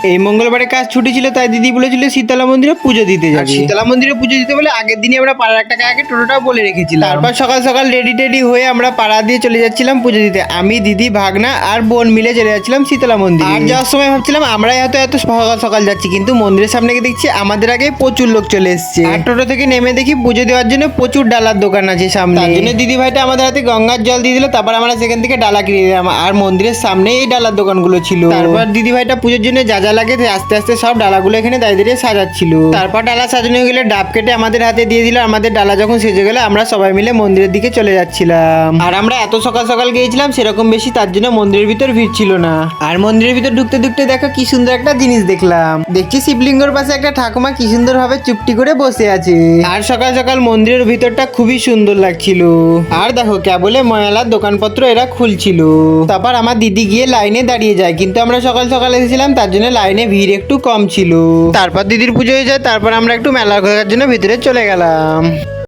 এই মঙ্গলবারে কাজ ছুটি ছিল, তাই দিদি বলেছিল শীতলা মন্দিরে পুজো দিতে যাবে। শীতলা মন্দিরে পুজো দিতে বলে আগের দিনই আমরা পাড়ার একটা কাকাকে টোটোটাও বলে রেখেছিলাম। তারপর সকাল সকাল রেডি টেডি হয়ে আমরা পাড়া দিয়ে চলে যাচ্ছিলাম পুজো দিতে। আমি, দিদি, ভাগনা আর বোন মিলে চলে যাচ্ছিলাম শীতলা মন্দিরে। আর যাওয়ার সময় ভাবছিলাম আমরাই হয়তো এত সকাল সকাল যাচ্ছি, কিন্তু মন্দিরের সামনে গিয়ে দেখছি আমাদের আগে প্রচুর লোক চলে এসছে। আর টোটো থেকে নেমে দেখি পুজো দেওয়ার জন্য প্রচুর ডালার দোকান আছে সামনে। তার জন্য দিদি ভাইটা আমাদের হাতে গঙ্গার জল দিয়ে দিল। তারপর আমরা সেখান থেকে ডালা কিনে নিলাম। আর মন্দিরের সামনে এই ডালার দোকানগুলো ছিল। তারপর দিদি ভাইটা পুজোর জন্য যা যা লাগে আস্তে আস্তে সব ডালাগুলো এখানে দাঁড়িয়ে দাঁড়িয়ে সাজাচ্ছিল। তারপর ডালা সাজানো হয়ে গেলে ডাব কেটে আমাদের হাতে দিয়ে দিল। আমাদের ডালা যখন সেজে গেল আমরা সবাই মিলে মন্দিরের দিকে চলে যাচ্ছিলাম। আর আমরা এত সকাল সকাল গিয়েছিলাম সেরকম বেশি, তার জন্য মন্দিরের ভিতর ভিড় ছিল না। আর মন্দিরের ভিতর ঢুকতে ঢুকতে দেখো কি সুন্দর একটা জিনিস দেখলাম। দেখছি শিবলিঙ্গর পাশে একটা ঠাকুমা কি সুন্দর ভাবে চুপটি করে বসে আছে। আর সকাল সকাল মন্দিরের ভিতরটা খুবই সুন্দর লাগছিল। আর দেখো কেবলে ময়লার দোকানপত্র এরা খুলছিল। তারপর আমার দিদি গিয়ে লাইনে দাঁড়িয়ে যায়, কিন্তু আমরা সকাল সকাল এসেছিলাম তার জন্য লাইনে ভিড় একটু কম ছিল। তারপর দিদির পুজো হয়ে যায়, তারপর আমরা একটু মেলা ঘোরার জন্য ভিতরে চলে গেলাম।